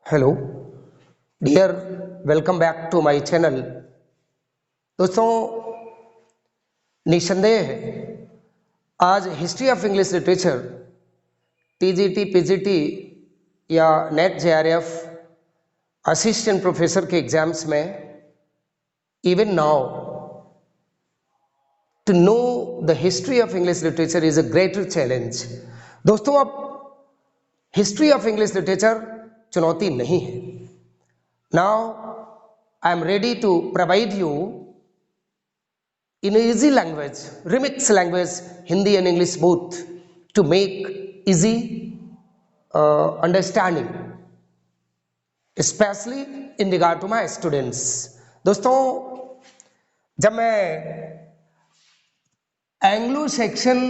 Hello dear, welcome back to my channel. दोस्तों, निसंदेह है आज history of English literature TGT, PGT या नेट जेआरएफ असिस्टेंट प्रोफेसर के एग्जाम्स में even now to know the history of English literature is a greater challenge. दोस्तों, अब history of English literature चुनौती नहीं है। Now I am ready to provide you in easy language, remix language, Hindi and English both, to make easy understanding, especially in regard to my students. दोस्तों, जब मैं Anglo Saxon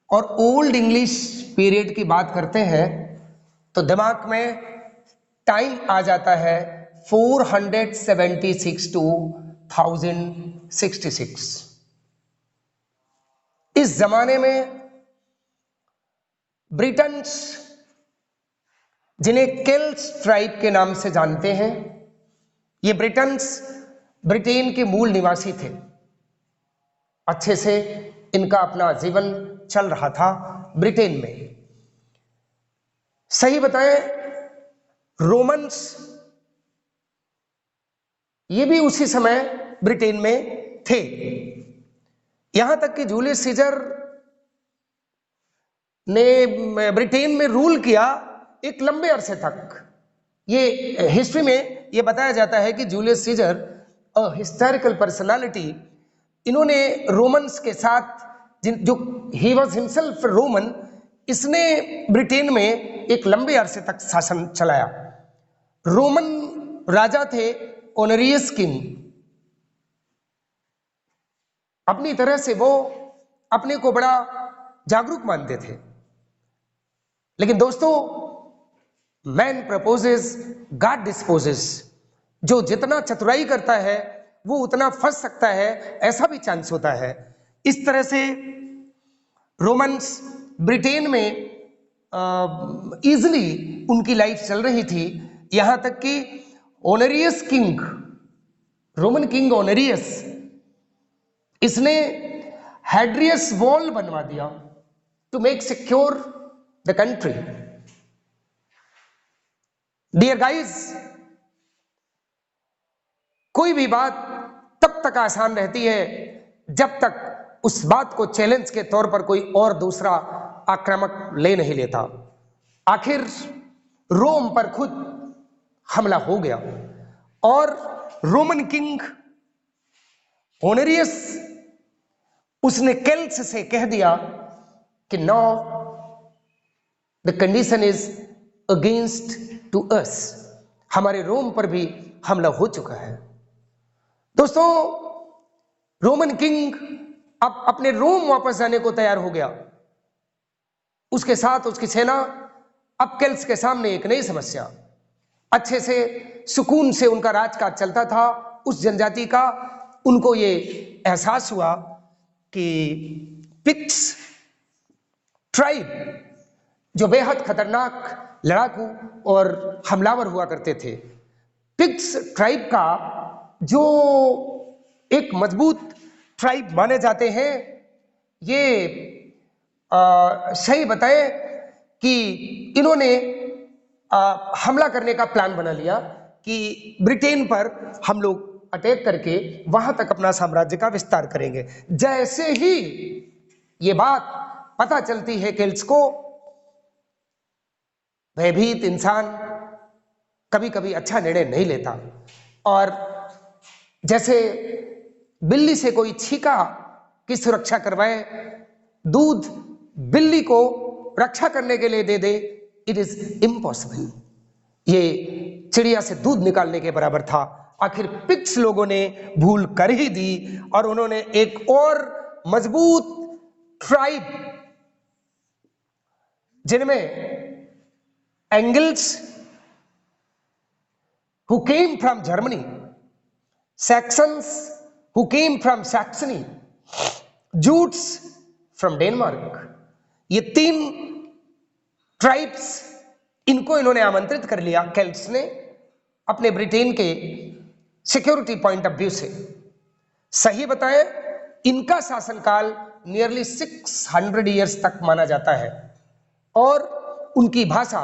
और old English period की बात करते हैं तो दिमाग में टाइम आ जाता है 476 to 1066। इस जमाने में ब्रिटन्स, जिन्हें केल्ट्स ट्राइब के नाम से जानते हैं, ये ब्रिटन्स ब्रिटेन के मूल निवासी थे। अच्छे से इनका अपना जीवन चल रहा था ब्रिटेन में। सही बताएं, रोमन्स ये भी उसी समय ब्रिटेन में थे। यहां तक कि जूलियस सीजर ने ब्रिटेन में रूल किया एक लंबे अरसे तक। ये हिस्ट्री में ये बताया जाता है कि Julius Caesar, a historical personality, इन्होंने रोमन्स के साथ जो ही वॉज हिमसेल्फ रोमन, इसने ब्रिटेन में एक लंबे अरसे तक शासन चलाया। रोमन राजा थे ओनरियस किंग। अपनी तरह से वो अपने को बड़ा जागरूक मानते थे। लेकिन दोस्तों, मैन प्रपोजेस गॉड डिस्पोजेस। जो जितना चतुराई करता है वो उतना फंस सकता है, ऐसा भी चांस होता है। इस तरह से रोमन्स ब्रिटेन में इजीली उनकी लाइफ चल रही थी। यहां तक कि Honorius king, Roman king Honorius, इसने हेड्रियस वॉल बनवा दिया to make secure the country. Dear guys, कोई भी बात तब तक आसान रहती है जब तक उस बात को चैलेंज के तौर पर कोई और दूसरा आक्रामक ले नहीं लेता। आखिर रोम पर खुद हमला हो गया और रोमन किंग ओनरियस, उसने केल्ट्स से कह दिया कि now the condition is against to us. हमारे रोम पर भी हमला हो चुका है। दोस्तों, रोमन किंग अब अपने रोम वापस जाने को तैयार हो गया। उसके साथ उसकी सेना। अब केल्ट्स के सामने एक नई समस्या। अच्छे से सुकून से उनका राजकाज चलता था उस जनजाति का। उनको ये एहसास हुआ कि पिक्ट्स ट्राइब, जो बेहद खतरनाक लड़ाकू और हमलावर हुआ करते थे, पिक्ट्स ट्राइब का जो एक मजबूत ट्राइब माने जाते हैं, ये सही बताएं कि इन्होंने हमला करने का प्लान बना लिया कि ब्रिटेन पर हम लोग अटैक करके वहां तक अपना साम्राज्य का विस्तार करेंगे। जैसे ही ये बात पता चलती है केल्ट्स को, भयभीत इंसान कभी कभी अच्छा निर्णय नहीं लेता। और जैसे बिल्ली से कोई छीका की सुरक्षा करवाए, दूध बिल्ली को रक्षा करने के लिए दे दे, इट इज इम्पॉसिबल। ये चिड़िया से दूध निकालने के बराबर था। आखिर पिक्ट्स लोगों ने भूल कर ही दी और उन्होंने एक और मजबूत ट्राइब, जिनमें angles who came from Germany, Saxons who came from Saxony, Jutes from Denmark, ये तीन ट्राइब्स इनको इन्होंने आमंत्रित कर लिया केल्ट्स ने अपने ब्रिटेन के सिक्योरिटी पॉइंट ऑफ व्यू से। सही बताएं, इनका शासनकाल नियरली 600 ईयर्स तक माना जाता है और उनकी भाषा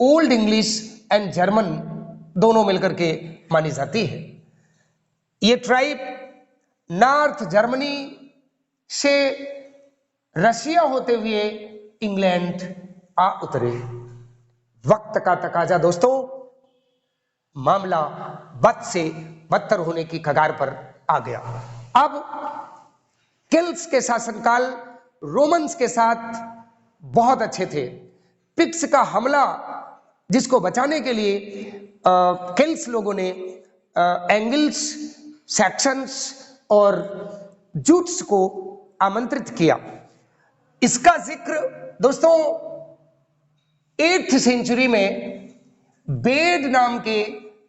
ओल्ड इंग्लिश एंड जर्मन दोनों मिलकर के मानी जाती है। ये ट्राइब नॉर्थ जर्मनी से रशिया होते हुए इंग्लैंड आ उतरे। वक्त का तकाजा दोस्तों, मामला बद से बदतर होने की कगार पर आ गया। अब केल्ट्स के शासनकाल रोमन्स के साथ बहुत अच्छे थे। पिक्स का हमला जिसको बचाने के लिए केल्ट्स लोगों ने एंगल्स, सैक्सन्स और जूट्स को आमंत्रित किया। इसका जिक्र दोस्तों 8th सेंचुरी में बेड नाम के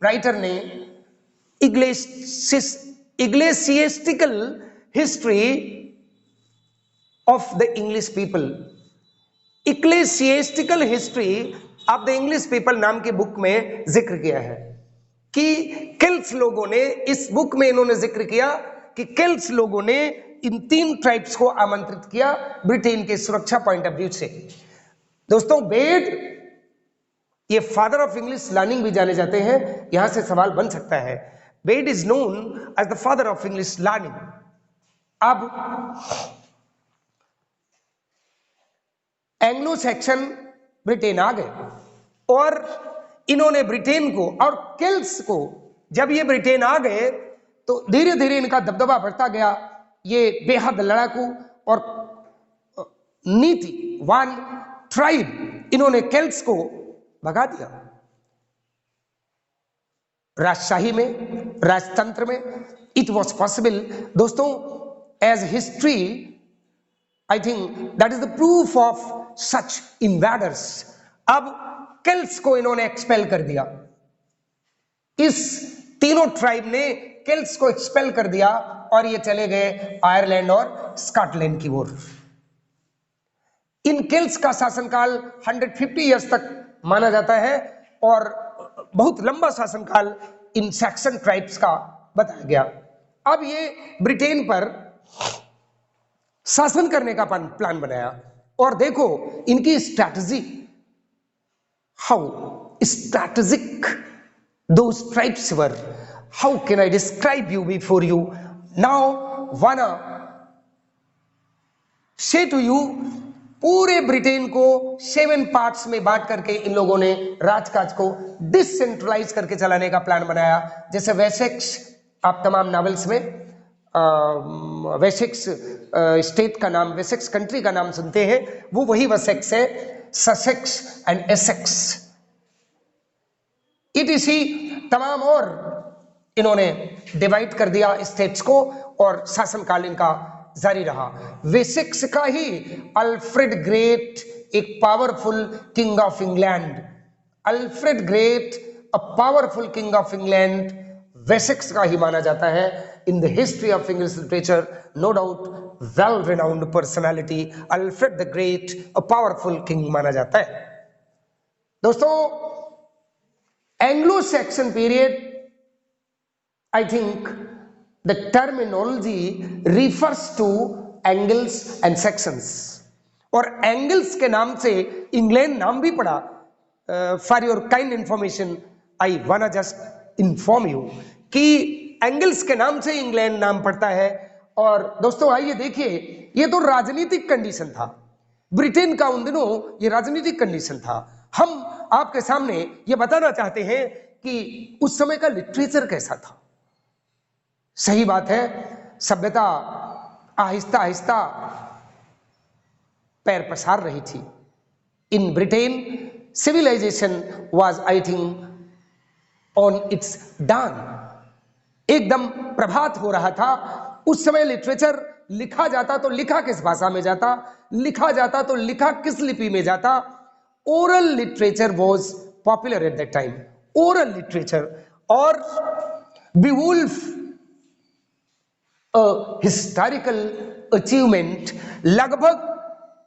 राइटर ने ecclesiastical history of the English people, ecclesiastical history of the English people नाम की बुक में जिक्र किया है कि केल्ट्स लोगों ने, इस बुक में इन्होंने जिक्र किया कि केल्ट्स लोगों ने इन 3 ट्राइब्स को आमंत्रित किया ब्रिटेन के सुरक्षा पॉइंट ऑफ व्यू से। दोस्तों बेड ये फादर ऑफ इंग्लिश लर्निंग भी जाने जाते हैं। यहां से सवाल बन सकता है, Bede is known as the father of English learning. अब एंग्लो सैक्सन ब्रिटेन आ गए और इन्होंने ब्रिटेन को और केल्ट्स को, जब ये ब्रिटेन आ गए तो धीरे धीरे इनका दबदबा बढ़ता गया। ये बेहद लड़ाकू और नीतिवान ट्राइब, इन्होंने केल्ट्स को भगा दिया। राजशाही में, राजतंत्र में इट वॉज पॉसिबल दोस्तों, as history I think that is the proof of such invaders. अब केल्ट्स को इन्होंने एक्सपेल कर दिया। इस तीनों ट्राइब ने केल्ट्स को एक्सपेल कर दिया और ये चले गए आयरलैंड और स्कॉटलैंड की ओर। इन केल्ट्स का शासनकाल 150 ईयर्स तक माना जाता है और बहुत लंबा शासनकाल इन सैक्सन ट्राइब्स का बताया गया। अब ये ब्रिटेन पर शासन करने का प्लान बनाया और देखो इनकी strategy, how strategic those tribes were. How can I describe you before you? Now wanna say to you, पूरे ब्रिटेन को 7 पार्ट्स में बांट करके इन लोगों ने राजकाज को डिसेंट्रलाइज करके चलाने का प्लान बनाया। जैसे वेसेक्स, आप तमाम नॉवेल्स में वेसेक्स स्टेट का नाम, वेसेक्स कंट्री का नाम सुनते हैं, वो वही वेसेक्स है, ससेक्स एंड एसेक्स। इसी तमाम और इन्होंने डिवाइड कर दिया स्टेट्स को और शासनकाल इनका जारी रहा। वेसेक्स का ही अल्फ्रेड ग्रेट, एक powerful king of England, Alfred great a powerful king of England, Wessex का ही माना जाता है in the history of English literature. No doubt well renowned personality, Alfred the great a powerful king माना जाता है। दोस्तों Anglo-Saxon period, I think the terminology refers to Angles and Saxons, और Angles के नाम से इंग्लैंड नाम भी पड़ा। फॉर योर काइंड इंफॉर्मेशन आई वाना जस्ट इन्फॉर्म यू कि एंगल्स के नाम से इंग्लैंड नाम पड़ता है। और दोस्तों आइए देखिए, ये तो राजनीतिक कंडीशन था ब्रिटेन का, उन दिनों ये राजनीतिक कंडीशन था। हम आपके सामने ये बताना चाहते हैं कि उस समय का लिटरेचर कैसा था। सही बात है, सभ्यता आहिस्ता आहिस्ता पैर पसार रही थी। In Britain civilization was I think on its down, एकदम प्रभात हो रहा था। उस समय लिटरेचर लिखा जाता तो लिखा किस भाषा में जाता, लिखा जाता तो लिखा किस लिपि में जाता। Oral literature was popular at that time, oral literature. और बीवुल्फ हिस्टोरिकल अचीवमेंट, लगभग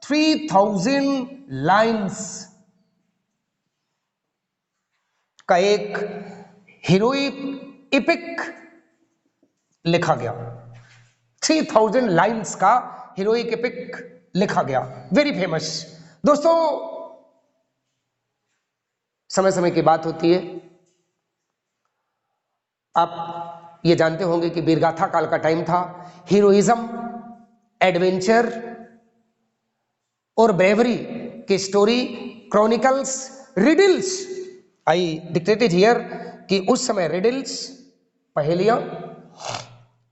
3000 लाइन्स का एक हीरोइक एपिक लिखा गया। 3000 लाइन्स का हीरोइक एपिक लिखा गया, वेरी फेमस। दोस्तों, समय समय की बात होती है, आप ये जानते होंगे कि वीरगाथा काल का टाइम था। हीरोइज्म, एडवेंचर और ब्रेवरी की story, chronicles, riddles I dictated here, कि उस समय रिडल्स, पहेलियां,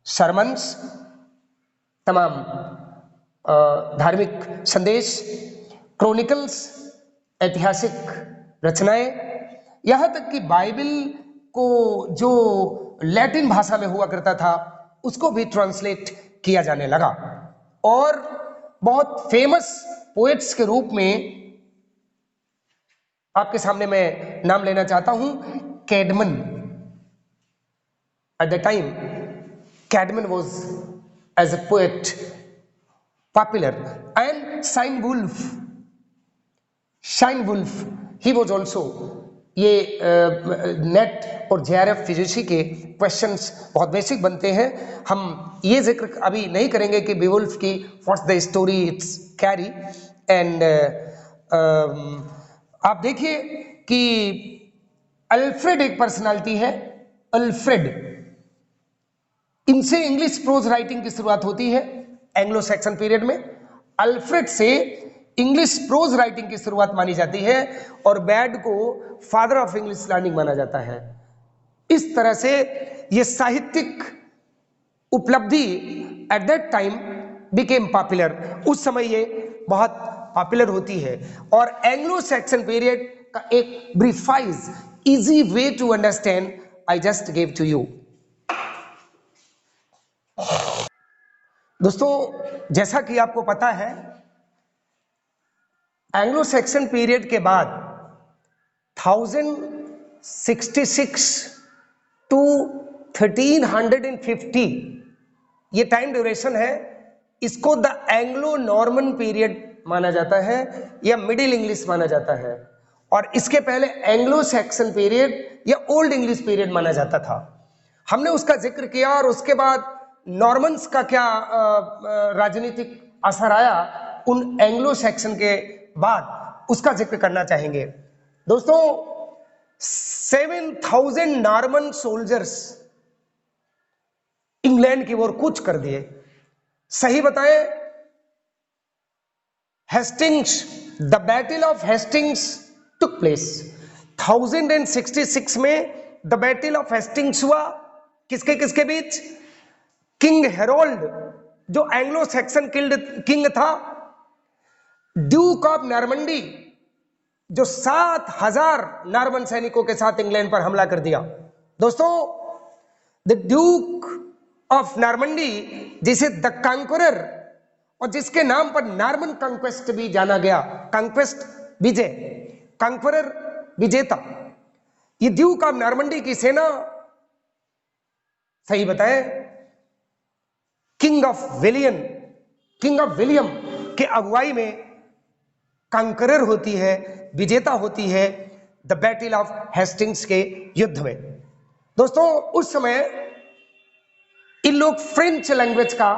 सरमन्स, तमाम धार्मिक संदेश, क्रॉनिकल्स, ऐतिहासिक रचनाएं, यहां तक कि बाइबल को जो लैटिन भाषा में हुआ करता था उसको भी ट्रांसलेट किया जाने लगा। और बहुत फेमस पोएट्स के रूप में आपके सामने मैं नाम लेना चाहता हूं, Caedmon. At the time Caedmon was as a poet popular, and Cynewulf he was also. ये नेट और जेआरएफ फिजिक्स के क्वेश्चंस बहुत बेसिक बनते हैं। हम ये जिक्र अभी नहीं करेंगे कि बेवुल्फ की what's the story it's carry, and आप देखिए कि अल्फ्रेड एक पर्सनालिटी है, अल्फ्रेड। इनसे इंग्लिश प्रोज राइटिंग की शुरुआत होती है एंग्लो सैक्सन पीरियड में। अल्फ्रेड से इंग्लिश प्रोज राइटिंग की शुरुआत मानी जाती है, और बैड को फादर ऑफ इंग्लिश लर्निंग माना जाता है। इस तरह से ये साहित्यिक उपलब्धि at that time became popular, उस समय ये बहुत पॉपुलर होती है। और एंग्लो सैक्सन पीरियड का एक briefise easy way to understand I just give to you. दोस्तों, जैसा कि आपको पता है, एंग्लो सैक्सन पीरियड के बाद 1066 टू 1350 ये टाइम ड्यूरेशन है। इसको द एंग्लो नॉर्मन पीरियड माना जाता है या मिडिल इंग्लिश माना जाता है, और इसके पहले एंग्लो सैक्सन पीरियड या ओल्ड इंग्लिश पीरियड माना जाता था। हमने उसका जिक्र किया, और उसके बाद नॉर्मन्स का क्या राजनीतिक असर आया उन एंग्लो सैक्सन के बाद, उसका जिक्र करना चाहेंगे। दोस्तों, 7000 नॉर्मन सोल्जर्स इंग्लैंड की ओर कूच कर दिए। सही बताएं, Hastings, the battle of Hastings took place 1066 में। द बैटल ऑफ हेस्टिंग्स हुआ किसके किसके बीच? किंग हेरोल्ड, जो एंग्लो सैक्सन किंग था, ड्यूक ऑफ नॉर्मंडी, जो 7000 नॉर्मन सैनिकों के साथ इंग्लैंड पर हमला कर दिया। दोस्तों, द ड्यूक ऑफ नॉर्मंडी, जिसे द कॉन्करर, और जिसके नाम पर नॉर्मन कॉन्क्वेस्ट भी जाना गया, कॉन्क्वेस्ट विजय, कॉन्करर विजेता, ये ड्यूक ऑफ नॉर्मंडी की सेना, सही बताएं, किंग ऑफ विलियम के अगुवाई में कॉन्करर होती है, विजेता होती है द बैटल ऑफ हेस्टिंग्स के युद्ध में। दोस्तों, उस समय इन लोग फ्रेंच लैंग्वेज का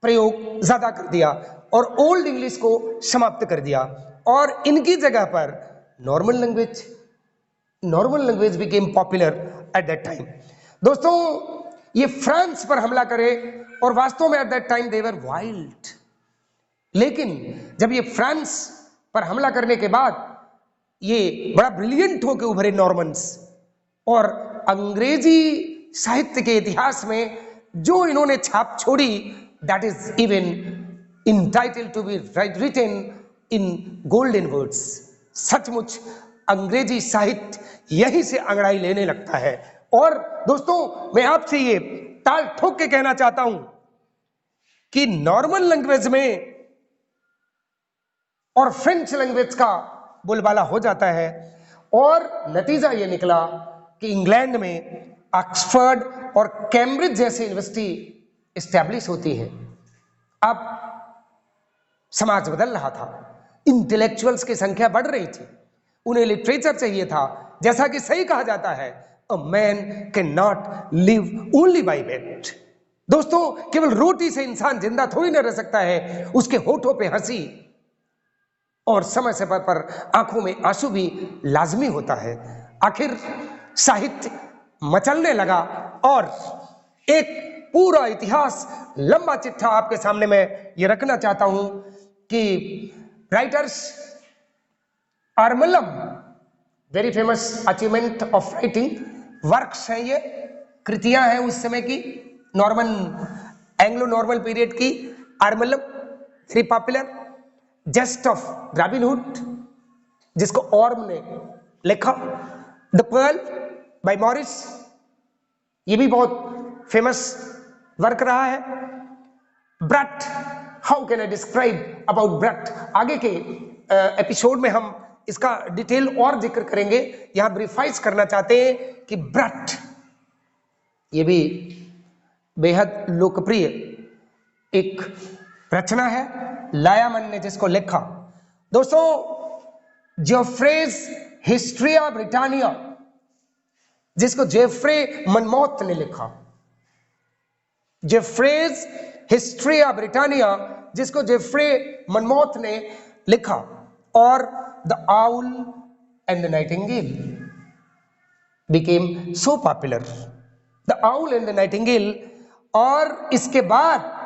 प्रयोग ज्यादा कर दिया और ओल्ड इंग्लिश को समाप्त कर दिया, और इनकी जगह पर Norman language became popular at that time. दोस्तों, ये फ्रांस पर हमला करे, और वास्तव में at that time they were wild. लेकिन जब ये फ्रांस पर हमला करने के बाद ये बड़ा ब्रिलियंट होकर उभरे नॉर्मन्स, और अंग्रेजी साहित्य के इतिहास में जो इन्होंने छाप छोड़ी, that is even entitled to be written in golden words. सचमुच अंग्रेजी साहित्य यहीं से अंगड़ाई लेने लगता है। और दोस्तों, मैं आपसे ये ताल ठोक के कहना चाहता हूं कि नॉर्मन लैंग्वेज में और फ्रेंच लैंग्वेज का बोलबाला हो जाता है, और नतीजा ये निकला कि इंग्लैंड में ऑक्सफोर्ड और कैम्ब्रिज जैसी यूनिवर्सिटी एस्टैब्लिश होती है। अब समाज बदल रहा था, इंटेलेक्चुअल्स की संख्या बढ़ रही थी, उन्हें लिटरेचर चाहिए था, जैसा कि सही कहा जाता है, a man can not live only by bread. दोस्तों, केवल रोटी से इंसान जिंदा थोड़ी न रह सकता है, उसके होठों पे हंसी और समय समय पर आंखों में आंसू भी लाजमी होता है। आखिर साहित्य मचलने लगा और एक पूरा इतिहास, लंबा चिट्ठा आपके सामने मैं ये रखना चाहता हूं कि राइटर्स आर्मलम, very famous achievement of writing works हैं, ये कृतियां हैं उस समय की, नॉर्मन एंग्लो नॉर्मल पीरियड की। आर्मलम वेरी पॉपुलर, जेस्ट ऑफ रॉबिनहुड जिसको ऑर्म ने लिखा, द पर्ल बाय मॉरिस, ये भी बहुत फेमस वर्क रहा है। Brought, how can I describe about brought, आगे के एपिसोड में हम इसका डिटेल और जिक्र करेंगे। यहां ब्रीफाइज करना चाहते हैं कि ब्रट ये भी बेहद लोकप्रिय एक रचना है, लायामन ने जिसको लिखा। दोस्तों, जोफ्रेज हिस्ट्रिया ब्रिटानिया जिसको जेफ्रे मनमौत ने लिखा, जेफ्रेज हिस्ट्रिया ब्रिटानिया जिसको जेफ्रे मनमौत ने लिखा, और the owl and the nightingale became so popular, the owl and the nightingale. और इसके बाद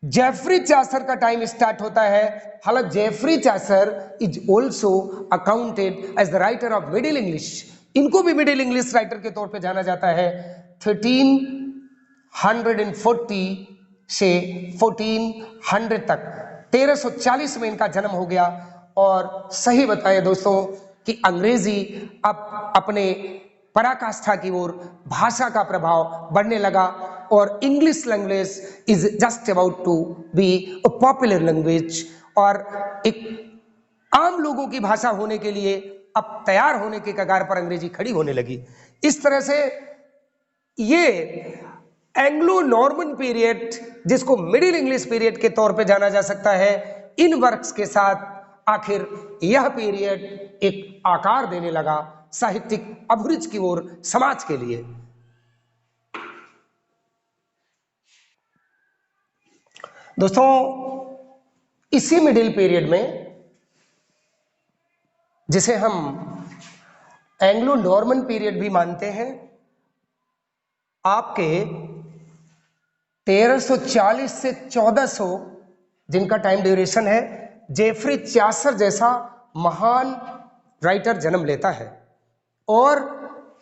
जेफरी चासर का टाइम स्टार्ट होता है। हालांकि Geoffrey Chaucer is also accounted as the writer of middle English, इनको भी मिडिल इंग्लिश राइटर के तौर पे जाना जाता है। 1340 से 1400 तक, 1340 में इनका जन्म हो गया। और सही बताएं दोस्तों कि अंग्रेजी अब अपने पराकाष्ठा की ओर, भाषा का प्रभाव बढ़ने लगा और English language is just about to be a popular language, और एक आम लोगों की भाषा होने के लिए अब तैयार होने के कगार पर अंग्रेजी खड़ी होने लगी। इस तरह से ये एंग्लो नॉर्मन पीरियड, जिसको मिडिल इंग्लिश पीरियड के तौर पे जाना जा सकता है, इन वर्क्स के साथ आखिर यह पीरियड एक आकार देने लगा साहित्यिक अभिरुचि की ओर समाज के लिए। दोस्तों, इसी मिडिल पीरियड में, जिसे हम एंग्लो नॉर्मन पीरियड भी मानते हैं, आपके 1340 से 1400 जिनका टाइम ड्यूरेशन है, जेफरी चासर जैसा महान राइटर जन्म लेता है और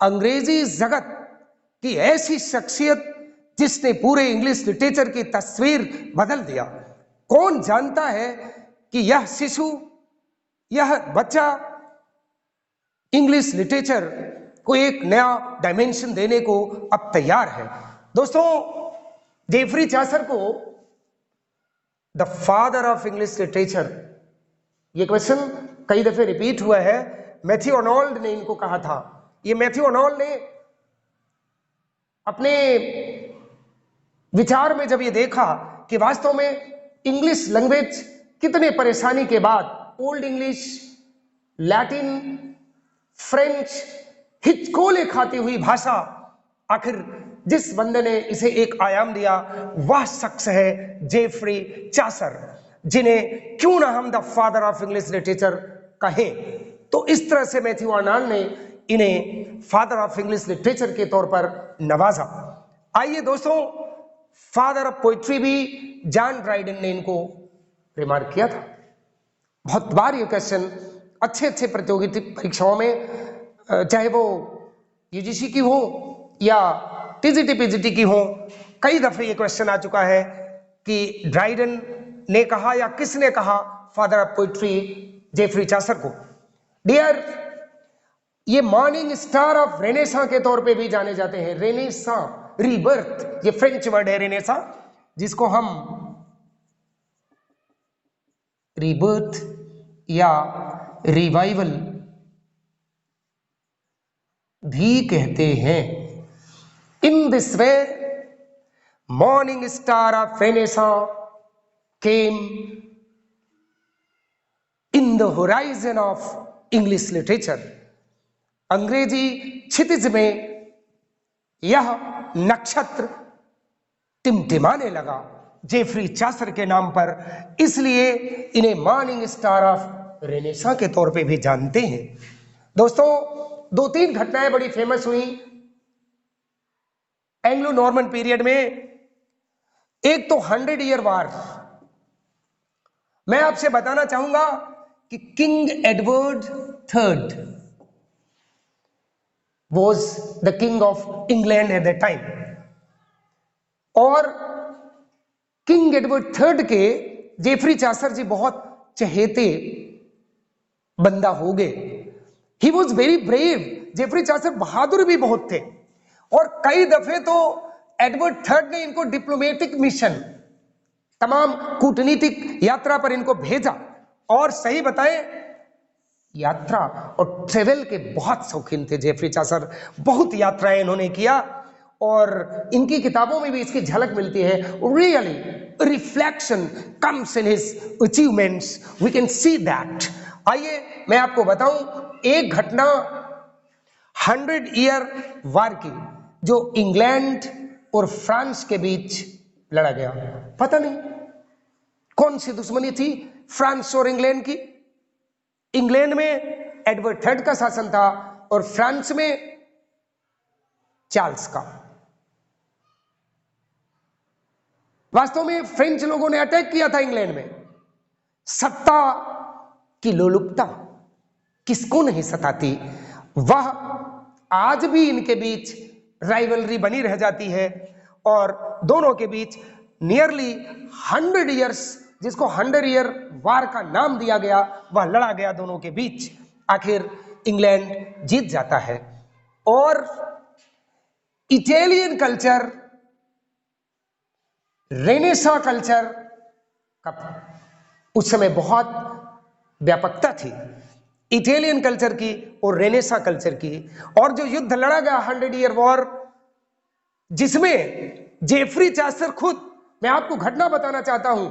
अंग्रेजी जगत की ऐसी शख्सियत जिसने पूरे इंग्लिश लिटरेचर की तस्वीर बदल दिया। कौन जानता है कि यह शिशु, यह बच्चा इंग्लिश लिटरेचर को एक नया डायमेंशन देने को अब तैयार है। दोस्तों, जेफरी चासर को the father of English literature, ये क्वेश्चन कई दफे रिपीट हुआ है। मैथ्यू अर्नोल्ड ने इनको कहा था। ये मैथ्यू अर्नोल्ड ने अपने विचार में जब ये देखा कि वास्तव में इंग्लिश लैंग्वेज कितने परेशानी के बाद, ओल्ड इंग्लिश, लैटिन, फ्रेंच, हिचकोले खाती हुई भाषा, आखिर जिस बंदे ने इसे एक आयाम दिया वह शख्स है जेफरी चासर, जिन्हें क्यों ना हम the father of English literature कहें। तो इस तरह से मैथ्यू अर्नोल्ड ने इन्हें फादर ऑफ इंग्लिश लिटरेचर के तौर पर नवाजा। आइए दोस्तों, फादर ऑफ पोइट्री भी जॉन ड्राइडन ने इनको रिमार्क किया था। बहुत बार ये क्वेश्चन अच्छे प्रतियोगिता परीक्षाओं में, चाहे वो यूजीसी की हो या टीजीटी पीजीटी की हो, कई दफे ये क्वेश्चन आ चुका है कि ड्राइडन ने कहा या किसने कहा father of poetry Geoffrey Chaucer को। डियर, ये मॉर्निंग स्टार ऑफ रेनेसां के तौर पे भी जाने जाते हैं। रेनेसां, रीबर्थ, ये फ्रेंच वर्ड है रेनेसां, जिसको हम रीबर्थ या रिवाइवल भी कहते हैं। In this way morning star of renaissance came in the horizon of English literature. अंग्रेजी क्षितिज में यह नक्षत्र टिमटिमाने लगा जेफरी चासर के नाम पर, इसलिए इन्हें मॉर्निंग स्टार ऑफ रेनेसां के तौर पे भी जानते हैं। दोस्तों, 2-3 घटनाएं बड़ी फेमस हुई एंग्लो नॉर्मन पीरियड में। एक तो 100 ईयर वार। मैं आपसे बताना चाहूंगा कि king Edward III was the king of England at that time, और किंग एडवर्ड III के जेफरी चासर जी बहुत चहेते बंदा हो गए। He was very brave. Geoffrey Chaucer बहादुर भी बहुत थे, और कई दफे तो एडवर्ड III ने इनको डिप्लोमेटिक मिशन, तमाम कूटनीतिक यात्रा पर इनको भेजा। और सही बताएं, यात्रा और ट्रेवल के बहुत शौकीन थे जेफरी चासर। बहुत यात्राएं इन्होंने किया, और इनकी किताबों में भी इसकी झलक मिलती है। Really reflection comes in his achievements, we can see that. आइए मैं आपको बताऊं एक घटना 100 ईयर वार की, जो इंग्लैंड और फ्रांस के बीच लड़ा गया। पता नहीं कौन सी दुश्मनी थी फ्रांस और इंग्लैंड की। इंग्लैंड में एडवर्ड III का शासन था, और फ्रांस में चार्ल्स का। वास्तव में फ्रेंच लोगों ने अटैक किया था इंग्लैंड में। सत्ता की लोलुपता किसको नहीं सताती, वह आज भी इनके बीच राइवलरी बनी रह जाती है, और दोनों के बीच नियरली 100 ईयर्स, जिसको 100 ईयर वार का नाम दिया गया, वह लड़ा गया दोनों के बीच। आखिर इंग्लैंड जीत जाता है। और इटालियन कल्चर, रेनेसां कल्चर का उस समय बहुत व्यापकता थी, इटालियन कल्चर की और रेनेसां कल्चर की। और जो युद्ध लड़ा गया 100 ईयर वॉर, जिसमें जेफरी चासर खुद, मैं आपको घटना बताना चाहता हूं,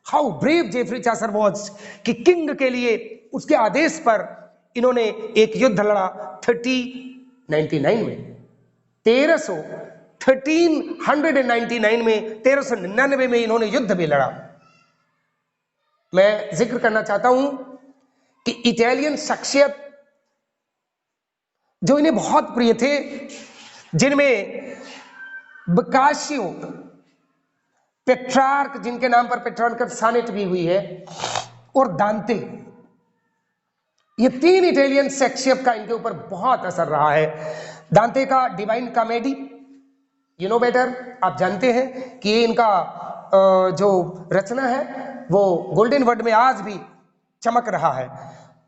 how brave Geoffrey Chaucer was, कि किंग के लिए उसके आदेश पर इन्होंने एक युद्ध लड़ा 1399 में, 1399 में, 1399 में इन्होंने युद्ध भी लड़ा। मैं जिक्र करना चाहता हूं कि इटालियन शख्सियत जो इन्हें बहुत प्रिय थे, जिनमें बकाशियो, पेट्रार्क, जिनके नाम पर पेट्रार्क सानेट भी हुई है, और दांते, ये 3 इटालियन शख्सियत का इनके ऊपर बहुत असर रहा है। दांते का divine comedy, you know better, आप जानते हैं कि ये इनका जो रचना है वो गोल्डन वर्ड में आज भी चमक रहा है।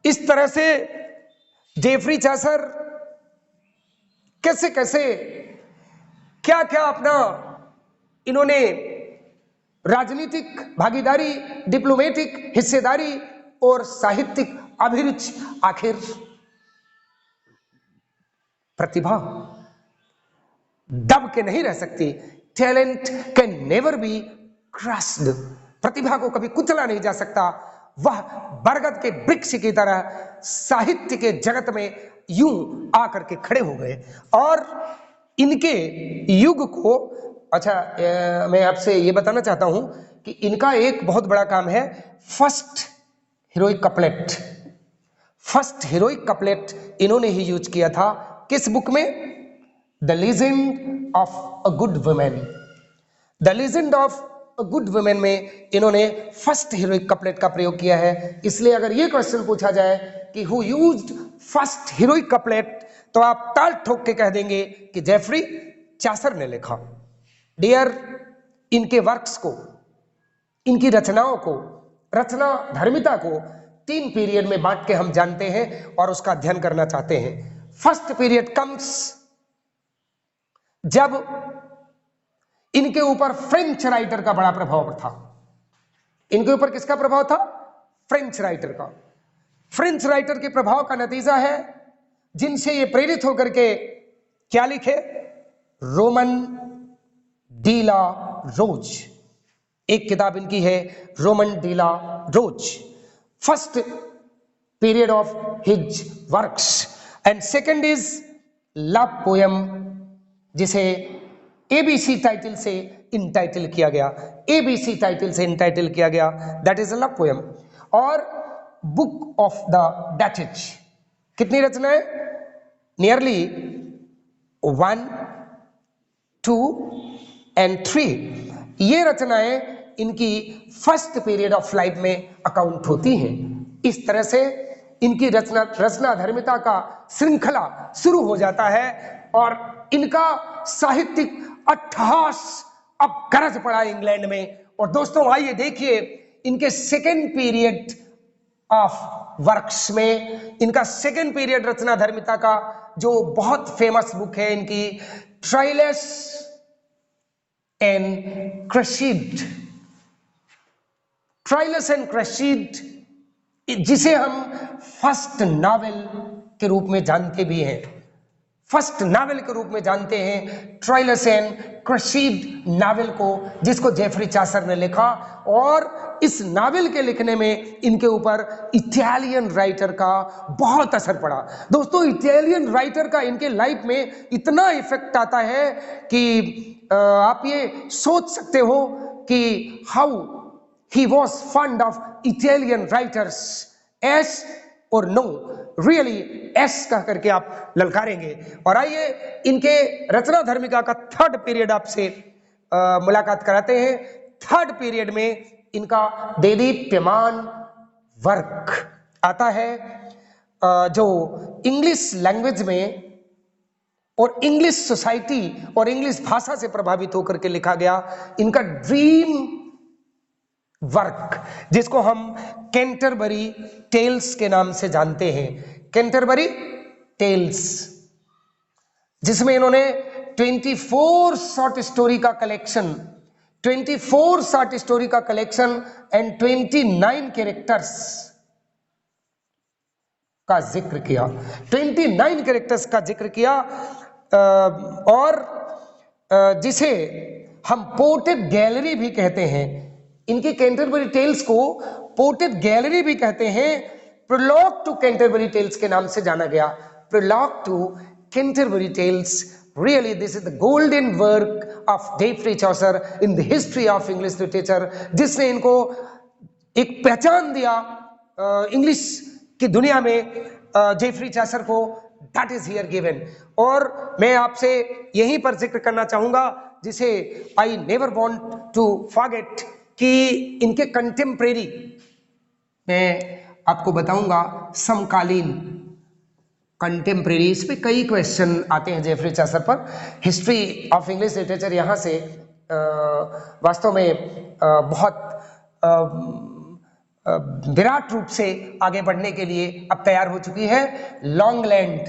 इस तरह से जेफरी चासर कैसे कैसे क्या क्या अपना इन्होंने राजनीतिक भागीदारी, डिप्लोमेटिक हिस्सेदारी और साहित्यिक अभिरुचि, आखिर प्रतिभा दब के नहीं रह सकती। Talent can never be crushed. प्रतिभा को कभी कुचला नहीं जा सकता। वह बरगद के वृक्ष की तरह साहित्य के जगत में यूं आकर के खड़े हो गए। और इनके युग को, अच्छा मैं आपसे ये बताना चाहता हूं कि इनका एक बहुत बड़ा काम है first heroic couplet. First heroic couplet इन्होंने ही यूज किया था। किस बुक में? The legend of a good women. The legend of a good women में इन्होंने फर्स्ट हीरोइक कपलेट का प्रयोग किया है। इसलिए अगर ये क्वेश्चन पूछा जाए कि who used first heroic couplet, तो आप ताल ठोक के कह देंगे कि जेफरी चासर ने लिखा। डियर, इनके वर्क्स को, इनकी रचनाओं को, रचना धर्मिता को 3 पीरियड में बांट के हम जानते हैं और उसका अध्ययन करना चाहते हैं। फर्स्ट पीरियड कम्स जब इनके ऊपर फ्रेंच राइटर का बड़ा प्रभाव था। इनके ऊपर किसका प्रभाव था? फ्रेंच राइटर का। फ्रेंच राइटर के प्रभाव का नतीजा है जिनसे ये प्रेरित होकर के क्या लिखे? रोमन डी ला रोज, एक किताब इनकी है Roman de la Rose. First period of his works. And second is love poem, जिसे एबीसी टाइटल से इंटाइटल किया गया, एबीसी टाइटल से इंटाइटल किया गया, that is a love poem. और बुक ऑफ द डचेज, कितनी रचनाएं? Nearly 1, 2 and 3। ये रचनाएं इनकी फर्स्ट पीरियड ऑफ लाइफ में अकाउंट होती हैं। इस तरह से इनकी रचना धर्मिता का श्रृंखला शुरू हो जाता है और इनका साहित्यिक अट्टहास अब गरज पड़ा इंग्लैंड में। और दोस्तों आइए देखिए इनके सेकेंड पीरियड ऑफ वर्क्स में, इनका सेकेंड पीरियड रचना धर्मिता का जो बहुत फेमस बुक है इनकी, ट्राइलस एंड क्रेसीड। ट्राइलस एंड क्रेसीड, जिसे हम फर्स्ट नॉवेल के रूप में जानते भी हैं, फर्स्ट नावल के रूप में जानते हैं ट्राइलस एंड क्रेसीड नावल को, जिसको जेफरी चासर ने लिखा। और इस नावल के लिखने में इनके ऊपर इटालियन राइटर का बहुत असर पड़ा। दोस्तों इटालियन राइटर का इनके लाइफ में इतना इफेक्ट आता है कि आप ये सोच सकते हो कि how he was fund of Italian writers. S और नो, रियली एस कह करके आप ललकारेंगे। और आइए इनके रचना धर्मिका का थर्ड पीरियड आपसे मुलाकात कराते हैं। थर्ड पीरियड में इनका देदीप्यमान वर्क आता है, जो इंग्लिश लैंग्वेज में और इंग्लिश सोसाइटी और इंग्लिश भाषा से प्रभावित होकर के लिखा गया इनका ड्रीम वर्क, जिसको हम कैंटरबरी टेल्स के नाम से जानते हैं। कैंटरबरी टेल्स, जिसमें इन्होंने 24 शॉर्ट स्टोरी का कलेक्शन, 24 शॉर्ट स्टोरी का कलेक्शन एंड 29 कैरेक्टर्स का जिक्र किया, 29 कैरेक्टर्स का जिक्र किया, और जिसे हम पोर्ट्रेट गैलरी भी कहते हैं। इनकी कैंटरबरी टेल्स को पोर्ट्रेट गैलरी भी कहते हैं। प्रोलॉग टू कैंटरबरी टेल्स के नाम से जाना गया। Prologue to Canterbury Tales, really this is the golden work of Geoffrey Chaucer in the history of English literature, जिसने इनको एक पहचान दिया इंग्लिश की दुनिया में जेफरी चॉसर को, दैट इज हियर गिवन। और मैं आपसे यहीं पर जिक्र करना चाहूंगा, जिसे I never want to forget, कि इनके कंटेम्परेरी, मैं आपको बताऊंगा समकालीन, कंटेम्परेरी, इस पे कई क्वेश्चन आते हैं जेफरी चॉसर पर। हिस्ट्री ऑफ इंग्लिश लिटरेचर यहाँ से वास्तव में बहुत विराट रूप से आगे बढ़ने के लिए अब तैयार हो चुकी है। लॉन्गलैंड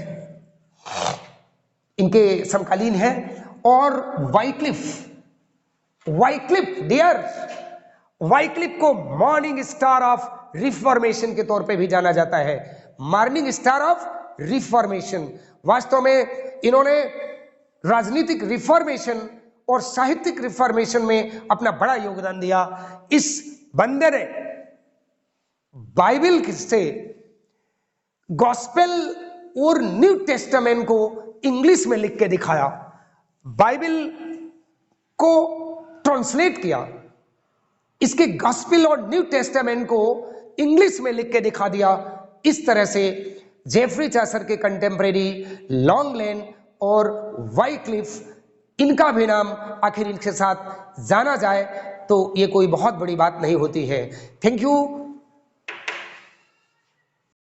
इनके समकालीन है, और वाइक्लिफ डियर, वाइक्लिफ को मॉर्निंग स्टार ऑफ रिफॉर्मेशन के तौर पे भी जाना जाता है। मॉर्निंग स्टार ऑफ रिफॉर्मेशन, वास्तव में इन्होंने राजनीतिक रिफॉर्मेशन और साहित्यिक रिफॉर्मेशन में अपना बड़ा योगदान दिया। इस बंदे ने बाइबल से गॉस्पेल और न्यू टेस्टामेंट को इंग्लिश में लिख के दिखाया, बाइबल को ट्रांसलेट किया, इसके गॉस्पेल और न्यू टेस्टामेंट को इंग्लिश में लिख के दिखा दिया। इस तरह से जेफरी चॉसर के कंटेम्परेरी लॉन्गलैंड और वाइक्लिफ, इनका भी नाम आखिर इनके साथ जाना जाए तो ये कोई बहुत बड़ी बात नहीं होती है। Thank you.